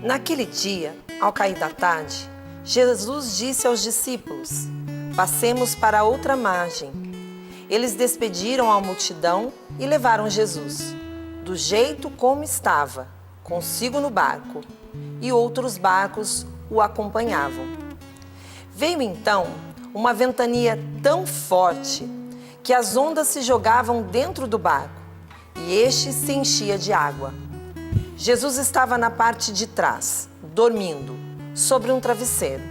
Naquele dia, ao cair da tarde, Jesus disse aos discípulos: "Passemos para a outra margem." Eles despediram a multidão e levaram Jesus, do jeito como estava, consigo no barco, e outros barcos o acompanhavam. Veio então uma ventania tão forte que as ondas se jogavam dentro do barco e este se enchia de água. Jesus estava na parte de trás, dormindo, sobre um travesseiro.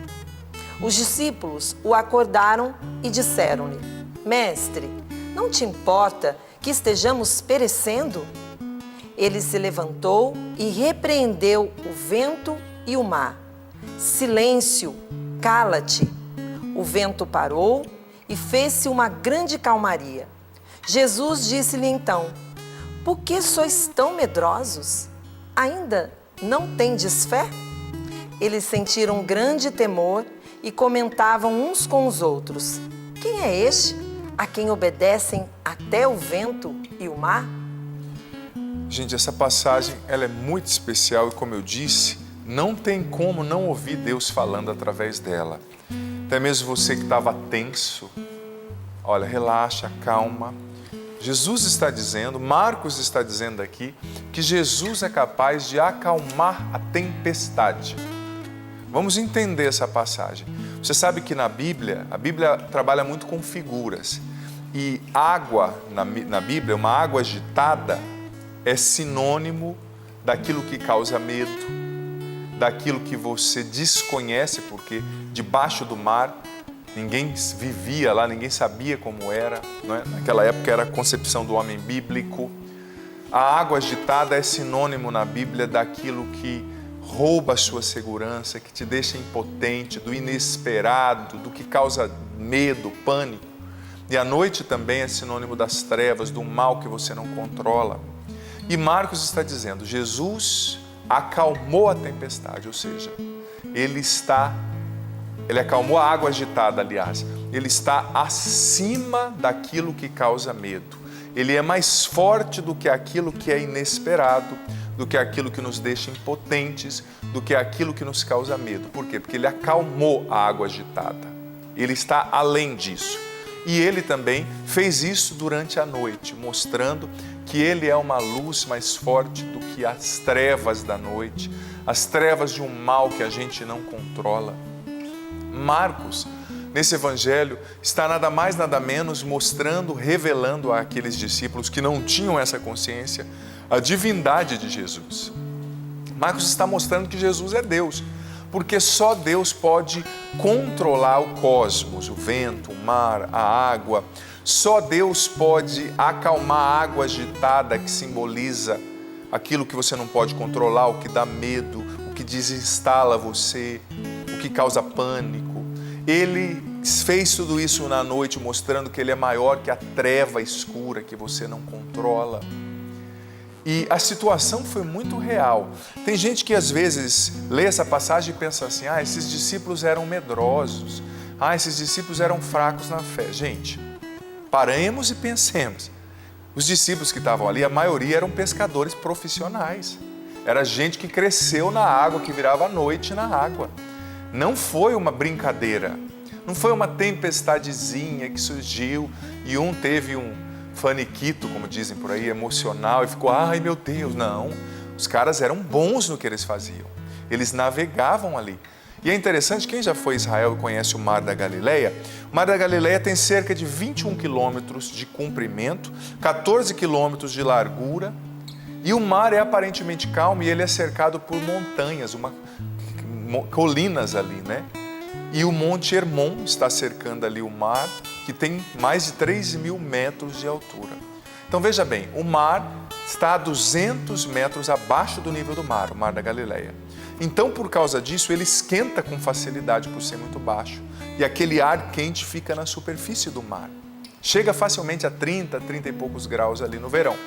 Os discípulos o acordaram e disseram-lhe: "Mestre, não te importa que estejamos perecendo?" Ele se levantou e repreendeu o vento e o mar. "Silêncio, cala-te." O vento parou e fez-se uma grande calmaria. Jesus disse-lhe então: "Por que sois tão medrosos? Ainda não tendes fé?" Eles sentiram grande temor e comentavam uns com os outros: "Quem é este a quem obedecem até o vento e o mar?" Gente, essa passagem ela é muito especial e, como eu disse, não tem como não ouvir Deus falando através dela. Até mesmo você que estava tenso, olha, relaxa, calma. Jesus está dizendo, Marcos está dizendo aqui, que Jesus é capaz de acalmar a tempestade. Vamos entender essa passagem. Você sabe que na Bíblia, a Bíblia trabalha muito com figuras. E água, na Bíblia, uma água agitada, é sinônimo daquilo que causa medo, daquilo que você desconhece, porque debaixo do mar ninguém vivia lá, ninguém sabia como era, não é? Naquela época era a concepção do homem bíblico. A água agitada é sinônimo na Bíblia daquilo que rouba a sua segurança, que te deixa impotente, do inesperado, do que causa medo, pânico. E a noite também é sinônimo das trevas, do mal que você não controla. E Marcos está dizendo, Jesus acalmou a tempestade, ou seja, ele acalmou a água agitada, aliás. Ele está acima daquilo que causa medo. Ele é mais forte do que aquilo que é inesperado, do que aquilo que nos deixa impotentes, do que aquilo que nos causa medo. Por quê? Porque ele acalmou a água agitada. Ele está além disso. E ele também fez isso durante a noite, mostrando que ele é uma luz mais forte do que as trevas da noite, as trevas de um mal que a gente não controla. Marcos, nesse evangelho, está nada mais, nada menos mostrando, revelando àqueles discípulos que não tinham essa consciência, a divindade de Jesus. Marcos está mostrando que Jesus é Deus, porque só Deus pode controlar o cosmos, o vento, o mar, a água. Só Deus pode acalmar a água agitada que simboliza aquilo que você não pode controlar, o que dá medo, o que desinstala você, o que causa pânico. Ele fez tudo isso na noite, mostrando que ele é maior que a treva escura que você não controla. E a situação foi muito real. Tem gente que às vezes lê essa passagem e pensa assim, esses discípulos eram medrosos, esses discípulos eram fracos na fé. Gente, paremos e pensemos. Os discípulos que estavam ali, a maioria eram pescadores profissionais. Era gente que cresceu na água, que virava a noite na água. Não foi uma brincadeira, não foi uma tempestadezinha que surgiu e um teve um faniquito, como dizem por aí, emocional e ficou, ai meu Deus, não. Os caras eram bons no que eles faziam. Eles navegavam ali. E é interessante, quem já foi a Israel e conhece o Mar da Galileia, o Mar da Galileia tem cerca de 21 quilômetros de comprimento, 14 quilômetros de largura, e o mar é aparentemente calmo e ele é cercado por montanhas, colinas ali, né? E o Monte Hermon está cercando ali o mar, que tem mais de 3.000 metros de altura. Então veja bem, o mar está a 200 metros abaixo do nível do mar, o Mar da Galileia. Então, por causa disso, ele esquenta com facilidade por ser muito baixo. E aquele ar quente fica na superfície do mar. Chega facilmente a 30 e poucos graus ali no verão.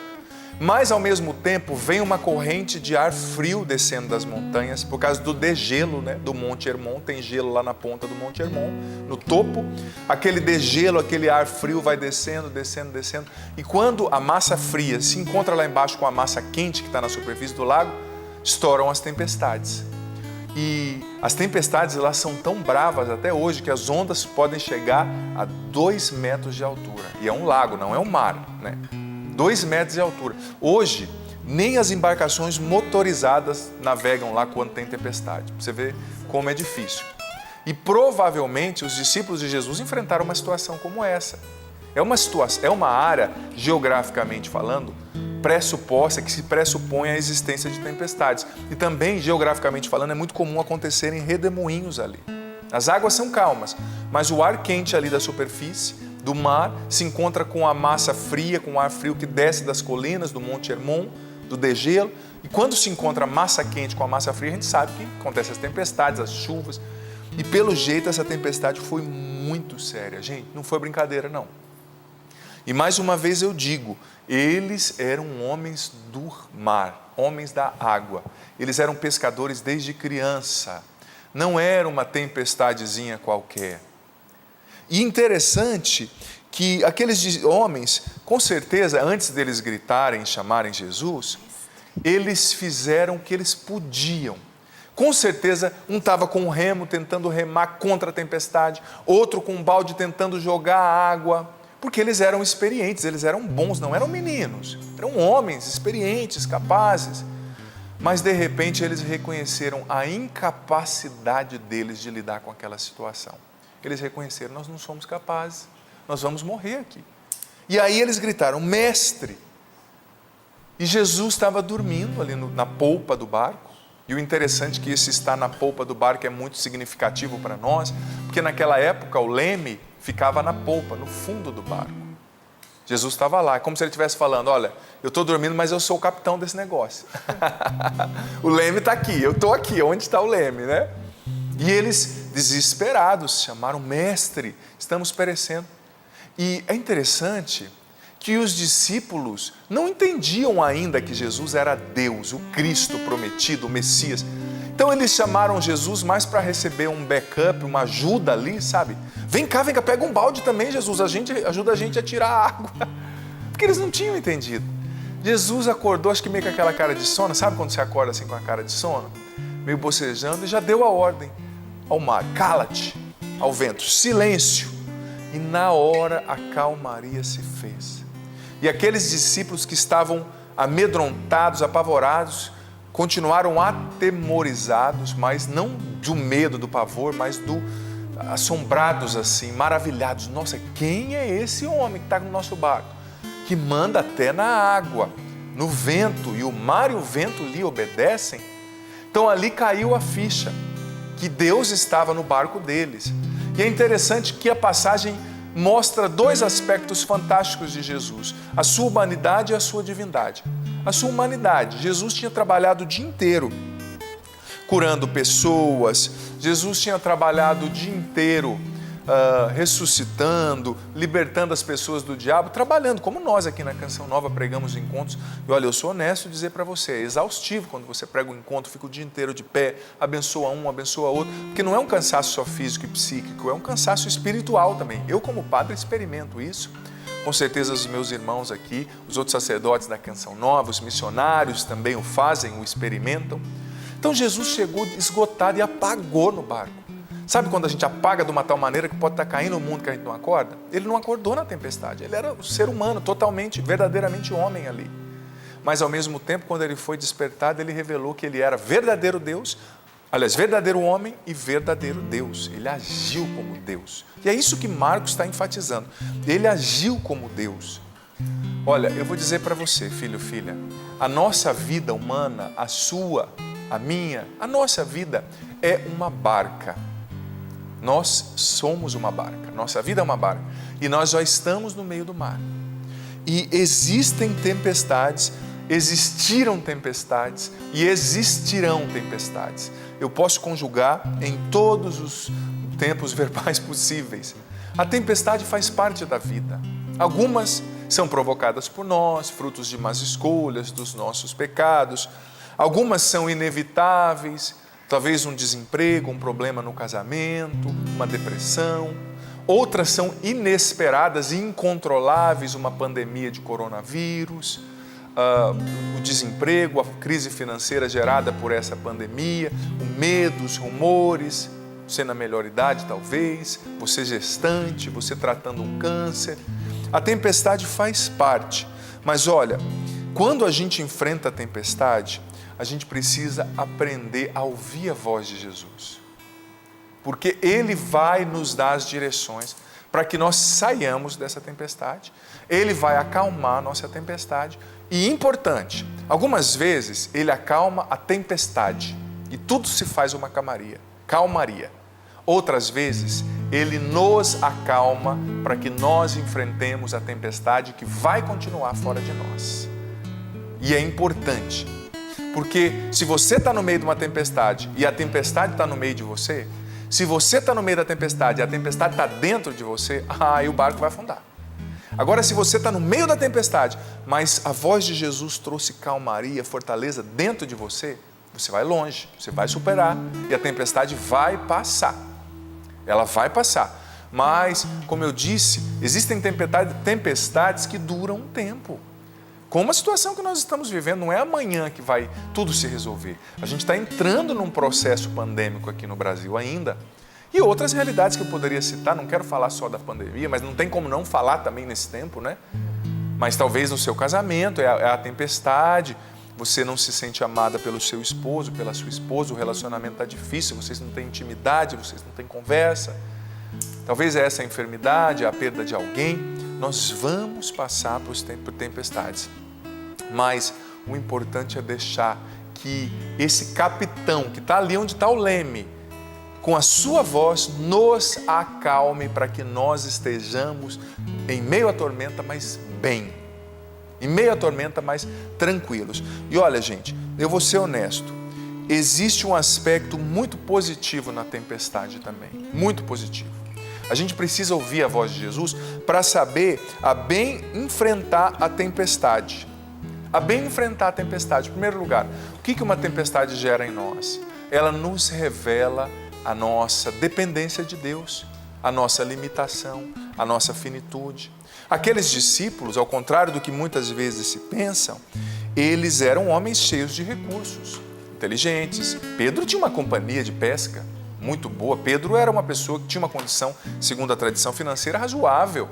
Mas, ao mesmo tempo, vem uma corrente de ar frio descendo das montanhas, por causa do degelo, né, do Monte Hermon. Tem gelo lá na ponta do Monte Hermon, no topo. Aquele degelo, aquele ar frio vai descendo, descendo, descendo. E quando a massa fria se encontra lá embaixo com a massa quente que está na superfície do lago, estouram as tempestades. E as tempestades, elas são tão bravas até hoje que as ondas podem chegar a 2 metros de altura. E é um lago, não é um mar, né? 2 metros de altura. Hoje, nem as embarcações motorizadas navegam lá quando tem tempestade. Você vê como é difícil. E provavelmente os discípulos de Jesus enfrentaram uma situação como essa. É uma área, geograficamente falando, pressuposta, que se pressupõe a existência de tempestades. E também, geograficamente falando, é muito comum acontecerem redemoinhos ali. As águas são calmas, mas o ar quente ali da superfície do mar se encontra com a massa fria, com o ar frio que desce das colinas do Monte Hermon, do degelo. E quando se encontra a massa quente com a massa fria, a gente sabe que acontecem as tempestades, as chuvas. E pelo jeito essa tempestade foi muito séria. Gente, não foi brincadeira não. E mais uma vez eu digo, eles eram homens do mar, homens da água. Eles eram pescadores desde criança. Não era uma tempestadezinha qualquer. E interessante que aqueles homens, com certeza, antes deles gritarem e chamarem Jesus, eles fizeram o que eles podiam. Com certeza, um estava com um remo tentando remar contra a tempestade, outro com um balde tentando jogar água, porque eles eram experientes, eles eram bons, não eram meninos, eram homens experientes, capazes. Mas de repente eles reconheceram a incapacidade deles de lidar com aquela situação. Eles reconheceram, nós não somos capazes, nós vamos morrer aqui. E aí eles gritaram, mestre! E Jesus estava dormindo ali na polpa do barco. E o interessante é que esse estar na polpa do barco é muito significativo para nós, porque naquela época o leme ficava na polpa, no fundo do barco. Jesus estava lá, como se ele estivesse falando, olha, eu estou dormindo, mas eu sou o capitão desse negócio. O leme está aqui, eu estou aqui, onde está o leme, né? E eles, desesperados, chamaram, mestre, estamos perecendo. E é interessante que os discípulos não entendiam ainda que Jesus era Deus, o Cristo prometido, o Messias. Então eles chamaram Jesus mais para receber um backup, uma ajuda ali, sabe? Vem cá, pega um balde também, Jesus, ajuda a gente a tirar a água. Porque eles não tinham entendido. Jesus acordou, acho que meio com aquela cara de sono, sabe quando você acorda assim com a cara de sono? Meio bocejando, e já deu a ordem ao mar, cala-te, ao vento, silêncio. E na hora a calmaria se fez. E aqueles discípulos que estavam amedrontados, apavorados, continuaram atemorizados, mas não do medo, do pavor, mas assombrados assim, maravilhados. Nossa, quem é esse homem que está no nosso barco? Que manda até na água, no vento, e o mar e o vento lhe obedecem? Então ali caiu a ficha, que Deus estava no barco deles. E é interessante que a passagem mostra 2 aspectos fantásticos de Jesus, a sua humanidade e a sua divindade. A sua humanidade, Jesus tinha trabalhado o dia inteiro curando pessoas, Jesus tinha trabalhado o dia inteiro ressuscitando, libertando as pessoas do diabo, trabalhando, como nós aqui na Canção Nova pregamos encontros. E olha, eu sou honesto em dizer para você, é exaustivo quando você prega um encontro, fica o dia inteiro de pé, abençoa um, abençoa outro, porque não é um cansaço só físico e psíquico, é um cansaço espiritual também. Eu, como padre, experimento isso. Com certeza os meus irmãos aqui, os outros sacerdotes da Canção Nova, os missionários também o fazem, o experimentam. Então Jesus chegou esgotado e apagou no barco. Sabe quando a gente apaga de uma tal maneira que pode estar caindo no mundo que a gente não acorda? Ele não acordou na tempestade, ele era um ser humano, totalmente, verdadeiramente homem ali. Mas ao mesmo tempo, quando ele foi despertado, ele revelou que ele era verdadeiro Deus, aliás, verdadeiro homem e verdadeiro Deus. Ele agiu como Deus. E é isso que Marcos está enfatizando. Ele agiu como Deus. Olha, eu vou dizer para você, filho, filha, a nossa vida humana, a sua, a minha, a nossa vida é uma barca. Nós somos uma barca, nossa vida é uma barca e nós já estamos no meio do mar. E existem tempestades, existiram tempestades e existirão tempestades. Eu posso conjugar em todos os tempos verbais possíveis. A tempestade faz parte da vida. Algumas são provocadas por nós, frutos de más escolhas, dos nossos pecados. Algumas são inevitáveis, talvez um desemprego, um problema no casamento, uma depressão. Outras são inesperadas e incontroláveis, uma pandemia de coronavírus. o desemprego, a crise financeira gerada por essa pandemia, o medo, os rumores, você na melhor idade talvez, você gestante, você tratando um câncer. A tempestade faz parte, mas olha, quando a gente enfrenta a tempestade, a gente precisa aprender a ouvir a voz de Jesus, porque Ele vai nos dar as direções para que nós saiamos dessa tempestade. Ele vai acalmar a nossa tempestade. E importante, algumas vezes Ele acalma a tempestade e tudo se faz uma calmaria. Outras vezes Ele nos acalma para que nós enfrentemos a tempestade que vai continuar fora de nós. E é importante, porque se você está no meio de uma tempestade e a tempestade está no meio de você, se você está no meio da tempestade e a tempestade está dentro de você, aí o barco vai afundar. Agora, se você está no meio da tempestade, mas a voz de Jesus trouxe calmaria, fortaleza dentro de você, você vai longe, você vai superar e a tempestade vai passar. Ela vai passar. Mas, como eu disse, existem tempestades que duram um tempo. Como a situação que nós estamos vivendo, não é amanhã que vai tudo se resolver. A gente está entrando num processo pandêmico aqui no Brasil ainda. E outras realidades que eu poderia citar, não quero falar só da pandemia, mas não tem como não falar também nesse tempo, né? Mas talvez no seu casamento, é a tempestade, você não se sente amada pelo seu esposo, pela sua esposa, o relacionamento está difícil, vocês não têm intimidade, vocês não têm conversa. Talvez é essa enfermidade, a perda de alguém. Nós vamos passar por tempestades. Mas o importante é deixar que esse capitão, que está ali onde está o leme, com a sua voz, nos acalme para que nós estejamos em meio à tormenta, mas bem. Em meio à tormenta, mas tranquilos. E olha, gente, eu vou ser honesto. Existe um aspecto muito positivo na tempestade também. Muito positivo. A gente precisa ouvir a voz de Jesus para saber a bem enfrentar a tempestade. A bem enfrentar a tempestade. Em primeiro lugar, o que uma tempestade gera em nós? Ela nos revela a nossa dependência de Deus, a nossa limitação, a nossa finitude. Aqueles discípulos, ao contrário do que muitas vezes se pensam, eles eram homens cheios de recursos, inteligentes. Pedro tinha uma companhia de pesca muito boa. Pedro era uma pessoa que tinha uma condição, segundo a tradição financeira, razoável.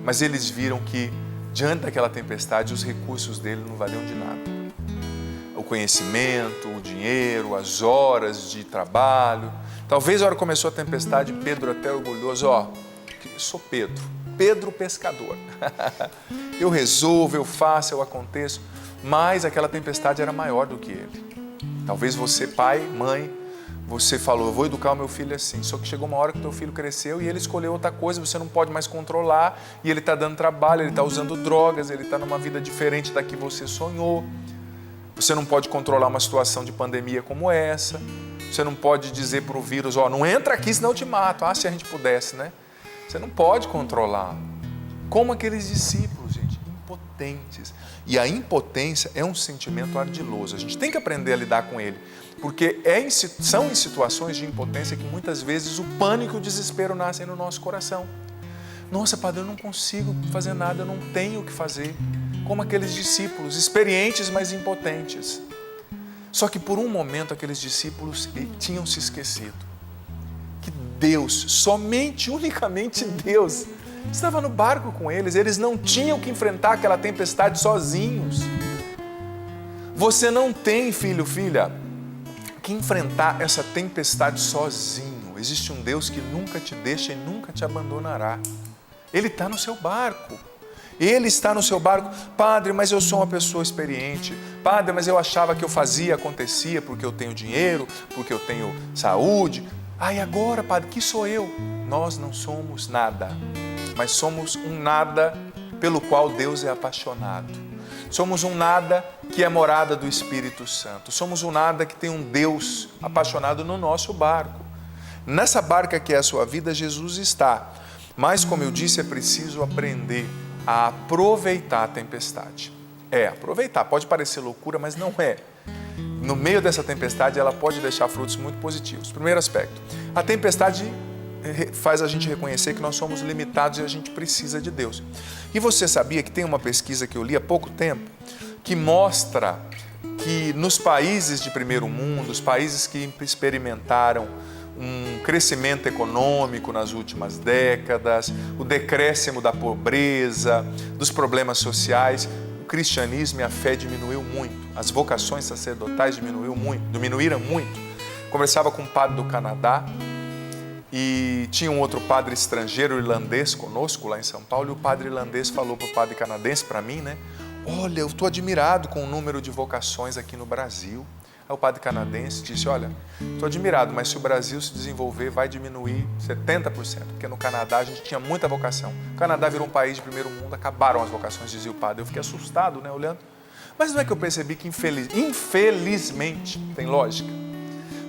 Mas eles viram que, diante daquela tempestade, os recursos dele não valiam de nada. O conhecimento, o dinheiro, as horas de trabalho. Talvez a hora que começou a tempestade, Pedro até orgulhoso, eu sou Pedro pescador. Eu resolvo, eu faço, eu aconteço. Mas aquela tempestade era maior do que ele. Talvez você, pai, mãe, você falou, eu vou educar o meu filho assim. Só que chegou uma hora que o teu filho cresceu e ele escolheu outra coisa, você não pode mais controlar. E ele está dando trabalho, ele está usando drogas, ele está numa vida diferente da que você sonhou. Você não pode controlar uma situação de pandemia como essa. Você não pode dizer para o vírus, não entra aqui senão eu te mato. Se a gente pudesse, né? Você não pode controlar. Como aqueles discípulos, gente, impotentes. E a impotência é um sentimento ardiloso. A gente tem que aprender a lidar com ele. Porque são em situações de impotência que muitas vezes o pânico e o desespero nascem no nosso coração. Nossa, padre, eu não consigo fazer nada, eu não tenho o que fazer. Como aqueles discípulos, experientes, mas impotentes. Só que por um momento aqueles discípulos tinham se esquecido que Deus, somente, unicamente Deus, estava no barco com eles. Eles não tinham que enfrentar aquela tempestade sozinhos. Você não tem, filho, filha, que enfrentar essa tempestade sozinho. Existe um Deus que nunca te deixa e nunca te abandonará. Ele está no seu barco. Ele está no seu barco. Padre, mas eu sou uma pessoa experiente. Padre, mas eu achava que eu fazia, acontecia porque eu tenho dinheiro, porque eu tenho saúde. E agora, padre, que sou eu? Nós não somos nada, mas somos um nada pelo qual Deus é apaixonado. Somos um nada que é morada do Espírito Santo. Somos um nada que tem um Deus apaixonado no nosso barco. Nessa barca que é a sua vida, Jesus está. Mas, como eu disse, é preciso aprender a aproveitar a tempestade. Aproveitar. Pode parecer loucura, mas não é. No meio dessa tempestade, ela pode deixar frutos muito positivos. Primeiro aspecto, a tempestade faz a gente reconhecer que nós somos limitados e a gente precisa de Deus. E você sabia que tem uma pesquisa que eu li há pouco tempo que mostra que nos países de primeiro mundo, os países que experimentaram um crescimento econômico nas últimas décadas, o decréscimo da pobreza, dos problemas sociais, o cristianismo e a fé diminuiu muito, as vocações sacerdotais diminuíram muito. Conversava com um padre do Canadá e tinha um outro padre estrangeiro irlandês conosco lá em São Paulo, e o padre irlandês falou para o padre canadense, para mim, né? Olha, eu estou admirado com o número de vocações aqui no Brasil. Aí o padre canadense disse, olha, estou admirado, mas se o Brasil se desenvolver, vai diminuir 70%, porque no Canadá a gente tinha muita vocação. O Canadá virou um país de primeiro mundo, acabaram as vocações, dizia o padre. Eu fiquei assustado, né, olhando. Mas não é que eu percebi que infelizmente, tem lógica.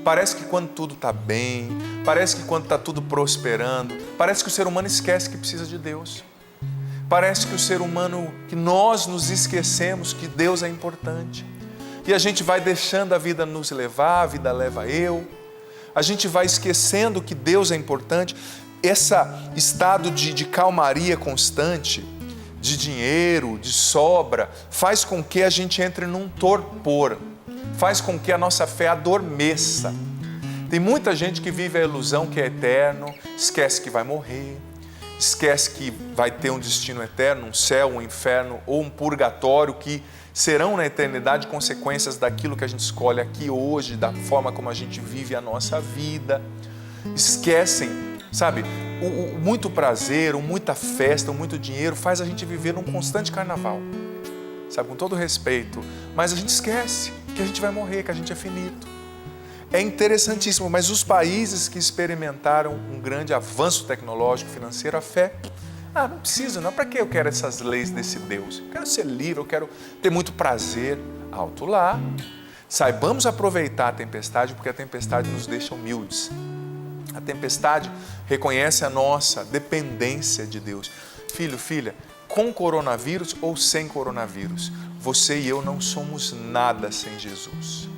Parece que quando tudo está bem, parece que quando está tudo prosperando, parece que o ser humano esquece que precisa de Deus. Parece que o ser humano, que nós nos esquecemos que Deus é importante. E a gente vai deixando a vida nos levar, a vida leva eu. A gente vai esquecendo que Deus é importante. Esse estado de calmaria constante, de dinheiro, de sobra, faz com que a gente entre num torpor. Faz com que a nossa fé adormeça. Tem muita gente que vive a ilusão que é eterno, esquece que vai morrer. Esquece que vai ter um destino eterno, um céu, um inferno ou um purgatório que serão na eternidade consequências daquilo que a gente escolhe aqui hoje, da forma como a gente vive a nossa vida. Esquecem, sabe, muito prazer, muita festa, muito dinheiro faz a gente viver num constante carnaval, sabe, com todo respeito, mas a gente esquece que a gente vai morrer, que a gente é finito. É interessantíssimo, mas os países que experimentaram um grande avanço tecnológico, financeiro, a fé, não precisa, não. Para que eu quero essas leis desse Deus? Eu quero ser livre, eu quero ter muito prazer. Alto lá. Saibamos aproveitar a tempestade, porque a tempestade nos deixa humildes. A tempestade reconhece a nossa dependência de Deus. Filho, filha, com coronavírus ou sem coronavírus, você e eu não somos nada sem Jesus.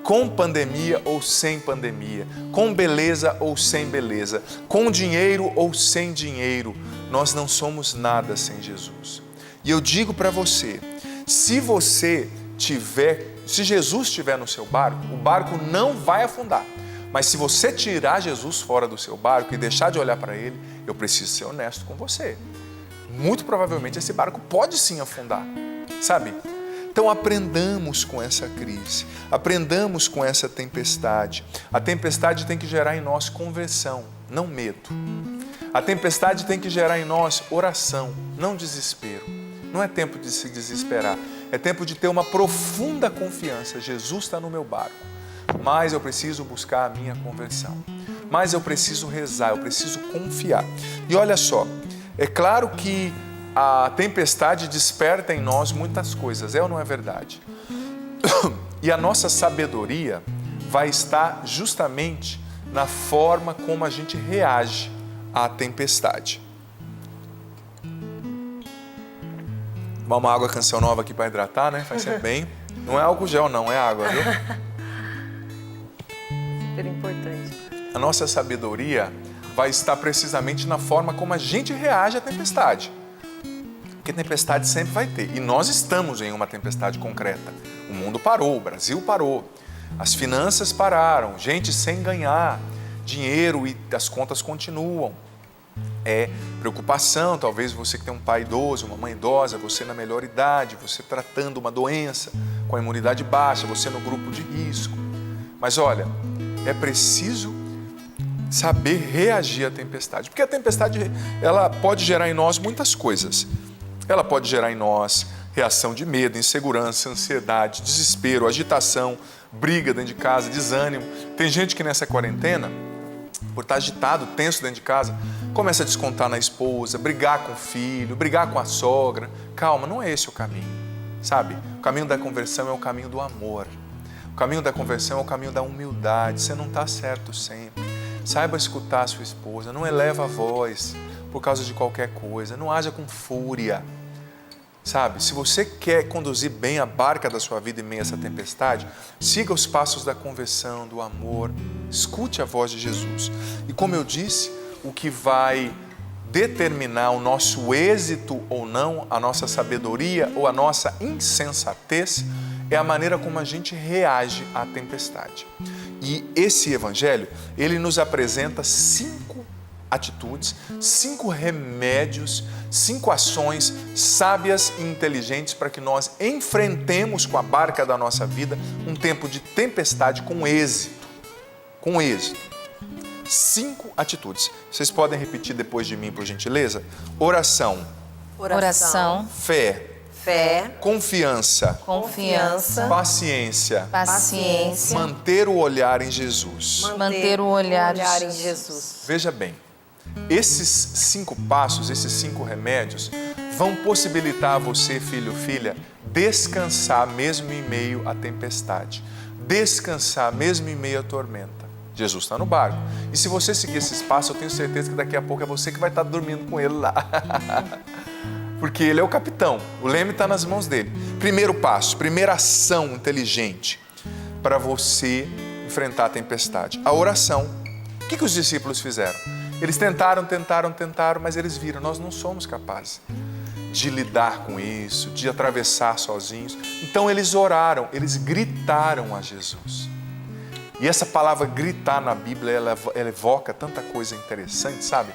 Com pandemia ou sem pandemia, com beleza ou sem beleza, com dinheiro ou sem dinheiro, nós não somos nada sem Jesus. E eu digo para você, se Jesus estiver no seu barco, o barco não vai afundar. Mas se você tirar Jesus fora do seu barco e deixar de olhar para ele, eu preciso ser honesto com você. Muito provavelmente esse barco pode sim afundar, sabe? Então aprendamos com essa crise, aprendamos com essa tempestade. A tempestade tem que gerar em nós conversão, não medo. A tempestade tem que gerar em nós oração, não desespero. Não é tempo de se desesperar, é tempo de ter uma profunda confiança. Jesus está no meu barco, mas eu preciso buscar a minha conversão. Mas eu preciso rezar, eu preciso confiar. E olha só, é claro que a tempestade desperta em nós muitas coisas, é ou não é verdade? E a nossa sabedoria vai estar justamente na forma como a gente reage à tempestade. Uma água Canção Nova aqui para hidratar, né? Faz sempre bem. Não é álcool gel não, é água, viu? Super importante. A nossa sabedoria vai estar precisamente na forma como a gente reage à tempestade. Porque tempestade sempre vai ter. E nós estamos em uma tempestade concreta. O mundo parou, o Brasil parou. As finanças pararam, gente sem ganhar dinheiro e as contas continuam. É preocupação, talvez você que tem um pai idoso, uma mãe idosa, você na melhor idade, você tratando uma doença com a imunidade baixa, você no grupo de risco. Mas olha, é preciso saber reagir à tempestade. Porque a tempestade, ela pode gerar em nós muitas coisas. Ela pode gerar em nós reação de medo, insegurança, ansiedade, desespero, agitação, briga dentro de casa, desânimo. Tem gente que nessa quarentena, por estar agitado, tenso dentro de casa, começa a descontar na esposa, brigar com o filho, brigar com a sogra. Calma, não é esse o caminho, sabe? O caminho da conversão é o caminho do amor. O caminho da conversão é o caminho da humildade. Você não está certo sempre. Saiba escutar a sua esposa, não eleva a voz por causa de qualquer coisa, não haja com fúria. Sabe, se você quer conduzir bem a barca da sua vida em meio a essa tempestade, siga os passos da conversão, do amor, escute a voz de Jesus. E como eu disse, o que vai determinar o nosso êxito ou não, a nossa sabedoria ou a nossa insensatez, é a maneira como a gente reage à tempestade. E esse evangelho, ele nos apresenta 5 atitudes, 5 remédios, 5 ações sábias e inteligentes para que nós enfrentemos com a barca da nossa vida um tempo de tempestade com êxito. Com êxito. 5 atitudes. Vocês podem repetir depois de mim, por gentileza? Oração. Oração. Fé. Fé. Confiança. Confiança. Paciência. Paciência. Manter o olhar em Jesus. Manter o olhar em Jesus. Veja bem, esses 5 passos, esses 5 remédios vão possibilitar a você, filho ou filha, descansar mesmo em meio à tempestade. Descansar mesmo em meio à tormenta. Jesus está no barco. E se você seguir esses passos, eu tenho certeza que daqui a pouco é você que vai estar dormindo com ele lá. Porque ele é o capitão, o leme está nas mãos dele. Primeiro passo, primeira ação inteligente para você enfrentar a tempestade. A oração. O que os discípulos fizeram? Eles tentaram, mas eles viram, nós não somos capazes de lidar com isso, de atravessar sozinhos. Então eles oraram, eles gritaram a Jesus. E essa palavra gritar na Bíblia, ela evoca tanta coisa interessante, sabe?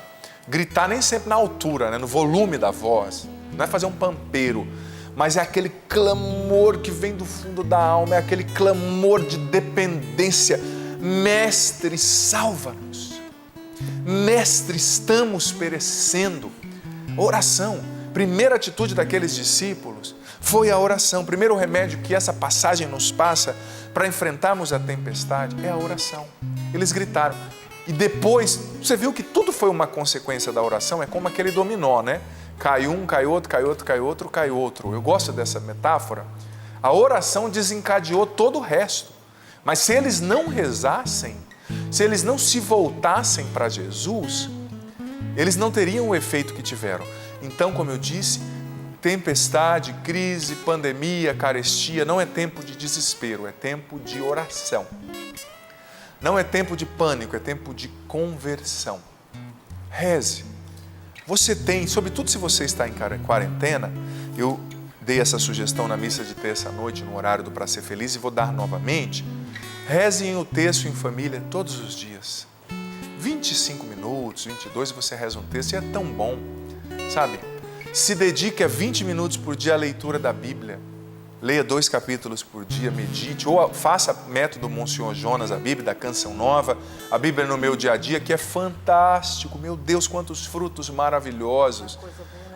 Gritar nem sempre na altura, né? No volume da voz. Não é fazer um pampeiro, mas é aquele clamor que vem do fundo da alma, é aquele clamor de dependência. Mestre, salva-nos. Mestre, estamos perecendo. Oração. Primeira atitude daqueles discípulos foi a oração. Primeiro remédio que essa passagem nos passa para enfrentarmos a tempestade é a oração. Eles gritaram. E depois, você viu que tudo foi uma consequência da oração, é como aquele dominó, né? Cai um, cai outro, cai outro, cai outro, cai outro. Eu gosto dessa metáfora. A oração desencadeou todo o resto. Mas se eles não rezassem, se eles não se voltassem para Jesus, eles não teriam o efeito que tiveram. Então, como eu disse, tempestade, crise, pandemia, carestia, não é tempo de desespero, é tempo de oração. Não é tempo de pânico, é tempo de conversão. Reze. Você tem, sobretudo se você está em quarentena, eu dei essa sugestão na missa de terça-noite, no horário do Pra Ser Feliz, e vou dar novamente. Rezem o texto em família todos os dias. 25 minutos, 22, você reza um texto e é tão bom, sabe? Se dedique a 20 minutos por dia à leitura da Bíblia. Leia 2 capítulos por dia, medite, ou faça método Monsenhor Jonas, a Bíblia da Canção Nova, a Bíblia no meu dia a dia, que é fantástico. Meu Deus, quantos frutos maravilhosos.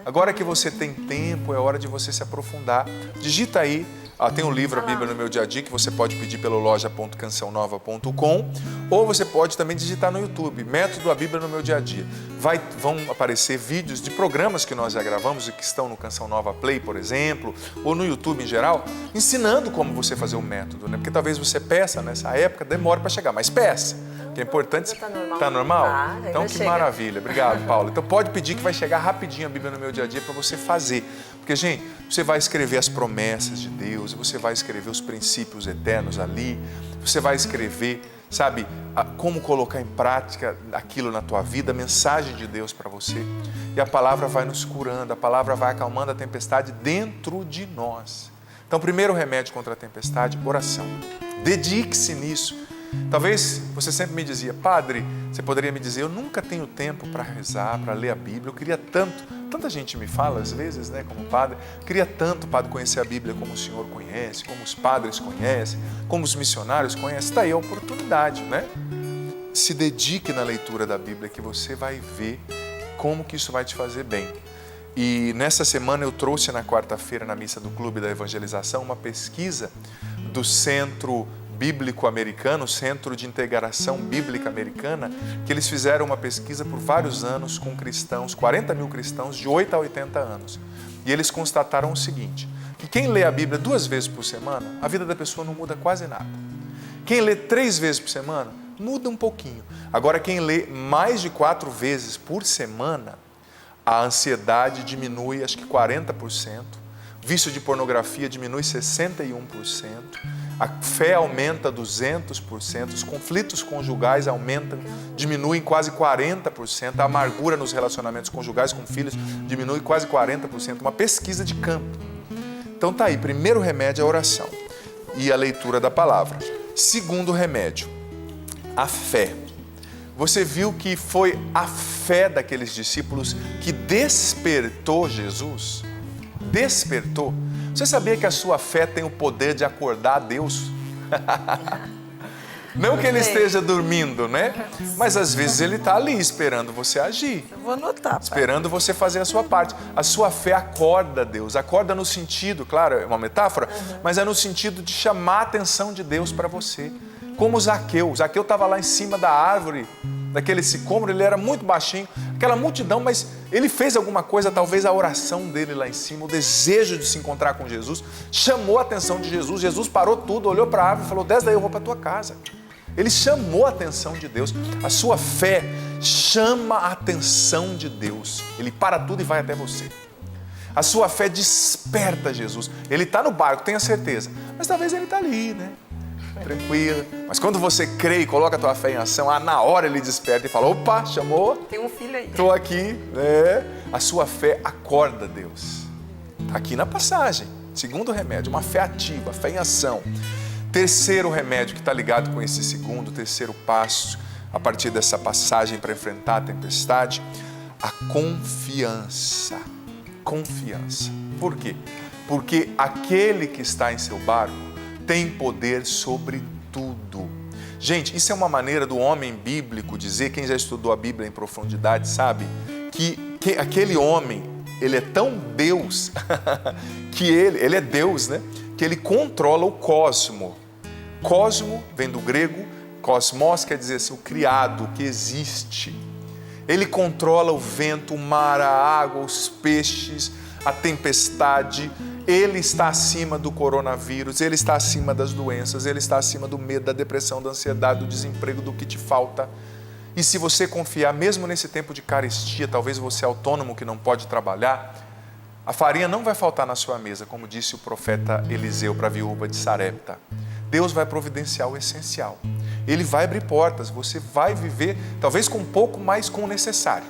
Agora que você tem tempo, é hora de você se aprofundar. Digita aí, tem um livro, a Bíblia no meu dia a dia, que você pode pedir pelo loja.cançãonova.com, ou você pode também digitar no YouTube, método a Bíblia no meu dia a dia. Vão aparecer vídeos de programas que nós já gravamos e que estão no Canção Nova Play, por exemplo, ou no YouTube em geral, ensinando como você fazer o método, né? Porque talvez você peça nessa época, demore para chegar, mas peça. Que é importante. Tá normal? Então que maravilha. Obrigado, Paulo. Então pode pedir que vai chegar rapidinho a Bíblia no meu dia a dia para você fazer. Porque, gente, você vai escrever as promessas de Deus, você vai escrever os princípios eternos ali, você vai escrever, sabe, como colocar em prática aquilo na tua vida, a mensagem de Deus para você. E a palavra vai nos curando, a palavra vai acalmando a tempestade dentro de nós. Então, primeiro remédio contra a tempestade, oração. Dedique-se nisso. Talvez você sempre me dizia, padre, você poderia me dizer, eu nunca tenho tempo para rezar, para ler a Bíblia, eu queria tanto, tanta gente me fala às vezes, né, como padre, eu queria tanto, padre, conhecer a Bíblia como o senhor conhece, como os padres conhecem, como os missionários conhecem. Está aí a oportunidade, né? Se dedique na leitura da Bíblia que você vai ver como que isso vai te fazer bem. E nessa semana eu trouxe na quarta-feira na missa do Clube da Evangelização uma pesquisa do Centro Bíblico Americano, Centro de Integração Bíblica Americana, que eles fizeram uma pesquisa por vários anos com cristãos, 40 mil cristãos de 8 a 80 anos. E eles constataram o seguinte, que quem lê a Bíblia 2 vezes por semana, a vida da pessoa não muda quase nada. Quem lê 3 vezes por semana, muda um pouquinho. Agora, quem lê mais de 4 vezes por semana, a ansiedade diminui, acho que 40%, Vício de pornografia diminui 61%. A fé aumenta 200%. Os conflitos conjugais aumentam, diminuem quase 40%. A amargura nos relacionamentos conjugais com filhos diminui quase 40%. Uma pesquisa de campo. Então tá aí, primeiro remédio é a oração e a leitura da palavra. Segundo remédio, a fé. Você viu que foi a fé daqueles discípulos que despertou Jesus? Despertou. Você sabia que a sua fé tem o poder de acordar Deus? Não que ele esteja dormindo, né? Mas às vezes ele está ali esperando você agir. Eu vou anotar, pai. Esperando você fazer a sua parte. A sua fé acorda Deus. Acorda no sentido, claro, é uma metáfora, mas é no sentido de chamar a atenção de Deus para você. Como Zaqueu. Zaqueu estava lá em cima da árvore, daquele sicômoro, ele era muito baixinho, aquela multidão, mas ele fez alguma coisa, talvez a oração dele lá em cima, o desejo de se encontrar com Jesus, chamou a atenção de Jesus. Jesus parou tudo, olhou para a árvore e falou: desce daí, eu vou para a tua casa. Ele chamou a atenção de Deus. A sua fé chama a atenção de Deus. Ele para tudo e vai até você. A sua fé desperta Jesus. Ele está no barco, tenha certeza, mas talvez ele está ali, né? Tranquilo. Mas quando você crê e coloca a tua fé em ação, na hora ele desperta e fala: opa, chamou? Tem um filho aí. Estou aqui. A sua fé acorda Deus. Está aqui na passagem. Segundo remédio, uma fé ativa, fé em ação. Terceiro remédio que está ligado com esse segundo, terceiro passo, a partir dessa passagem para enfrentar a tempestade, a confiança. Confiança. Por quê? Porque aquele que está em seu barco tem poder sobre tudo. Gente, isso é uma maneira do homem bíblico dizer, quem já estudou a Bíblia em profundidade sabe, que aquele homem, ele é tão Deus, que ele é Deus, né? Que ele controla o cosmo. Cosmo vem do grego, cosmos quer dizer assim, o criado, o que existe. Ele controla o vento, o mar, a água, os peixes, a tempestade. Ele está acima do coronavírus, ele está acima das doenças, ele está acima do medo, da depressão, da ansiedade, do desemprego, do que te falta. E se você confiar, mesmo nesse tempo de carestia, talvez você é autônomo que não pode trabalhar, a farinha não vai faltar na sua mesa, como disse o profeta Eliseu para a viúva de Sarepta. Deus vai providenciar o essencial. Ele vai abrir portas, você vai viver, talvez com um pouco mais com o necessário.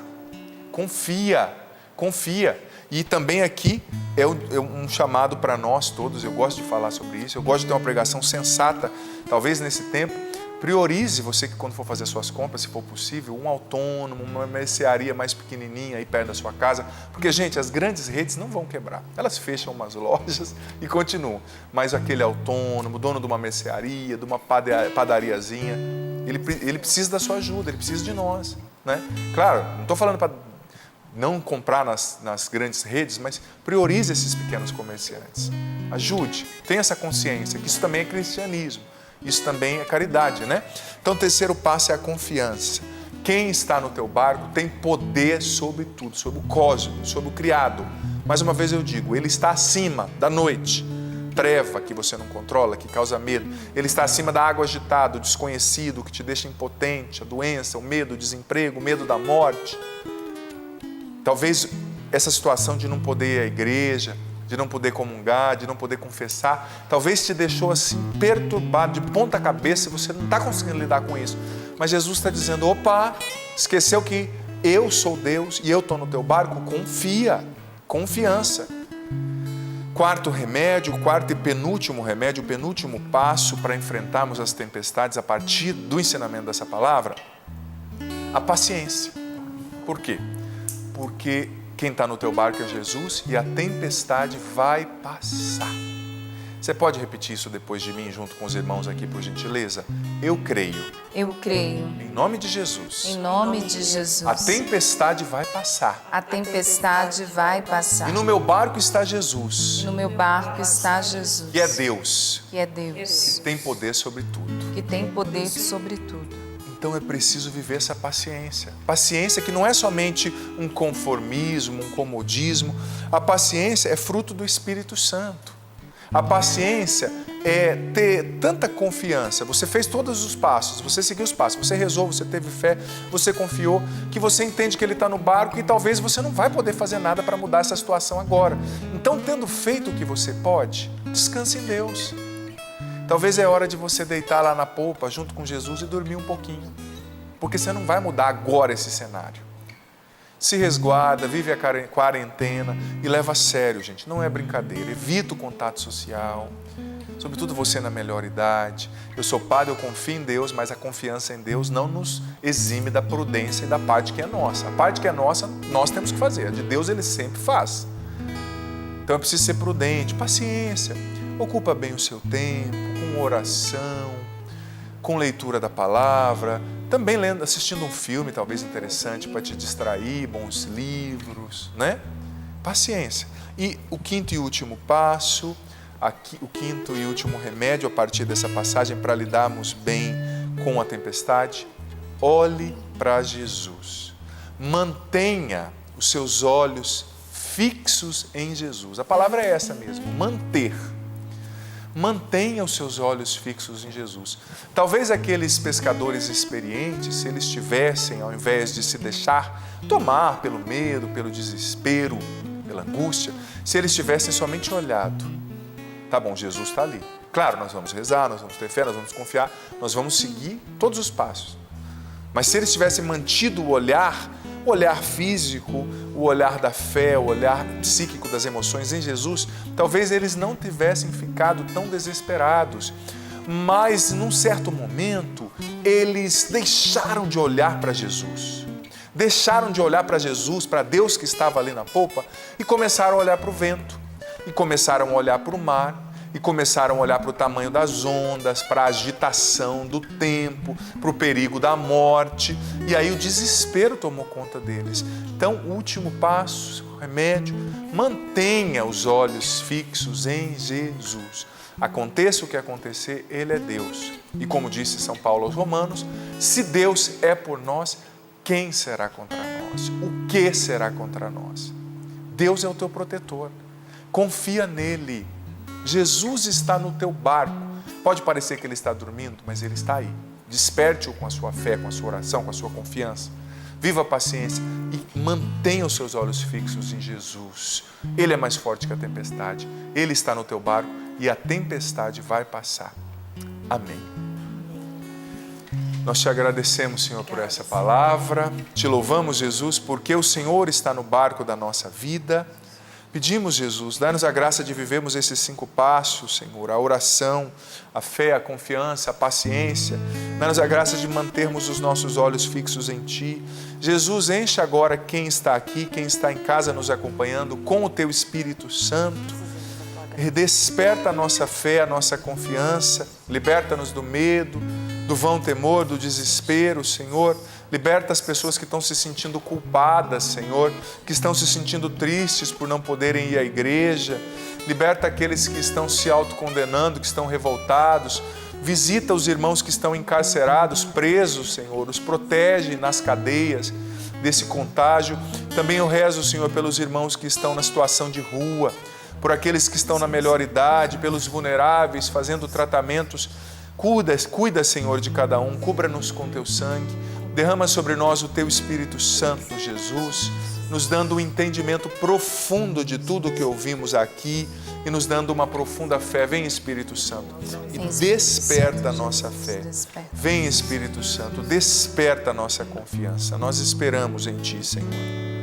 Confia, confia. E também aqui é um chamado para nós todos, eu gosto de falar sobre isso, eu gosto de ter uma pregação sensata, talvez nesse tempo. Priorize você que quando for fazer suas compras, se for possível, um autônomo, uma mercearia mais pequenininha aí perto da sua casa, porque, gente, as grandes redes não vão quebrar, elas fecham umas lojas e continuam, mas aquele autônomo, dono de uma mercearia, de uma padariazinha, ele precisa da sua ajuda, ele precisa de nós, né? Claro, não estou falando para não comprar nas grandes redes, mas priorize esses pequenos comerciantes, ajude, tenha essa consciência que isso também é cristianismo. Isso também é caridade, né? Então, o terceiro passo é a confiança. Quem está no teu barco tem poder sobre tudo, sobre o cosmo, sobre o criado. Mais uma vez eu digo, ele está acima da noite, treva que você não controla, que causa medo. Ele está acima da água agitada, o desconhecido, que te deixa impotente, a doença, o medo, o desemprego, o medo da morte. Talvez essa situação de não poder ir à igreja, de não poder comungar, de não poder confessar, talvez te deixou assim perturbado, de ponta cabeça, e você não está conseguindo lidar com isso. Mas Jesus está dizendo, opa, esqueceu que eu sou Deus e eu estou no teu barco? Confia, confiança. Quarto remédio, quarto e penúltimo remédio, o penúltimo passo para enfrentarmos as tempestades a partir do ensinamento dessa palavra, a paciência. Por quê? Porque quem está no teu barco é Jesus e a tempestade vai passar. Você pode repetir isso depois de mim, junto com os irmãos aqui, por gentileza? Eu creio. Eu creio. Em nome de Jesus. Em nome de Jesus. A tempestade vai passar. A tempestade vai passar. E no meu barco está Jesus. No meu barco está Jesus. Que é Deus. Que é Deus. Que tem poder sobre tudo. Que tem poder sobre tudo. Então é preciso viver essa paciência. Paciência que não é somente um conformismo, um comodismo. A paciência é fruto do Espírito Santo. A paciência ter tanta confiança, você fez todos os passos, você seguiu os passos, você rezou, você teve fé, você confiou, que você entende que Ele está no barco e talvez você não vai poder fazer nada para mudar essa situação agora. Então, tendo feito o que você pode, descanse em Deus. Talvez é hora de você deitar lá na polpa junto com Jesus e dormir um pouquinho, porque você não vai mudar agora esse cenário. Se resguarda, vive a quarentena e leva a sério, gente, não é brincadeira. Evita o contato social, sobretudo você na melhor idade. Eu sou padre, eu confio em Deus, mas a confiança em Deus não nos exime da prudência e da parte que é nossa. A parte que é nossa, nós temos que fazer, a de Deus Ele sempre faz. Então é preciso ser prudente, paciência, ocupa bem o seu tempo, com oração, com leitura da palavra, também lendo, assistindo um filme talvez interessante para te distrair, bons livros, né? Paciência. E o quinto e último passo, o quinto e último remédio a partir dessa passagem para lidarmos bem com a tempestade, olhe para Jesus. Mantenha os seus olhos fixos em Jesus. A palavra é essa mesmo, manter. Mantenha os seus olhos fixos em Jesus. Talvez aqueles pescadores experientes, se eles tivessem, ao invés de se deixar tomar pelo medo, pelo desespero, pela angústia, se eles tivessem somente olhado, tá bom, Jesus está ali. Claro, nós vamos rezar, nós vamos ter fé, nós vamos confiar, nós vamos seguir todos os passos. Mas se eles tivessem mantido o olhar físico, o olhar da fé, o olhar psíquico das emoções em Jesus, talvez eles não tivessem ficado tão desesperados. Mas, num certo momento, eles deixaram de olhar para Jesus. Deixaram de olhar para Jesus, para Deus que estava ali na polpa, e começaram a olhar para o vento, e começaram a olhar para o mar, e começaram a olhar para o tamanho das ondas, para a agitação do tempo, para o perigo da morte. E aí o desespero tomou conta deles. Então, o último passo, o remédio, mantenha os olhos fixos em Jesus. Aconteça o que acontecer, Ele é Deus. E como disse São Paulo aos Romanos, se Deus é por nós, quem será contra nós? O que será contra nós? Deus é o teu protetor. Confia nele. Jesus está no teu barco. Pode parecer que Ele está dormindo, mas Ele está aí. Desperte-o com a sua fé, com a sua oração, com a sua confiança. Viva a paciência e mantenha os seus olhos fixos em Jesus. Ele é mais forte que a tempestade. Ele está no teu barco e a tempestade vai passar. Amém. Nós te agradecemos, Senhor, por essa palavra. Te louvamos, Jesus, porque o Senhor está no barco da nossa vida. Pedimos, Jesus, dá-nos a graça de vivermos esses 5 passos, Senhor, a oração, a fé, a confiança, a paciência. Dá-nos a graça de mantermos os nossos olhos fixos em Ti. Jesus, enche agora quem está aqui, quem está em casa nos acompanhando, com o Teu Espírito Santo. Desperta a nossa fé, a nossa confiança, liberta-nos do medo, do vão temor, do desespero, Senhor. Liberta as pessoas que estão se sentindo culpadas, Senhor, que estão se sentindo tristes por não poderem ir à igreja. Liberta aqueles que estão se autocondenando, que estão revoltados. Visita os irmãos que estão encarcerados, presos, Senhor. Os protege nas cadeias desse contágio. Também eu rezo, Senhor, pelos irmãos que estão na situação de rua, por aqueles que estão na melhor idade, pelos vulneráveis, fazendo tratamentos. Cuida, Senhor, de cada um. Cubra-nos com Teu sangue. Derrama sobre nós o Teu Espírito Santo, Jesus, nos dando um entendimento profundo de tudo o que ouvimos aqui e nos dando uma profunda fé. Vem, Espírito Santo, e desperta a nossa fé. Vem, Espírito Santo, desperta a nossa confiança. Nós esperamos em Ti, Senhor.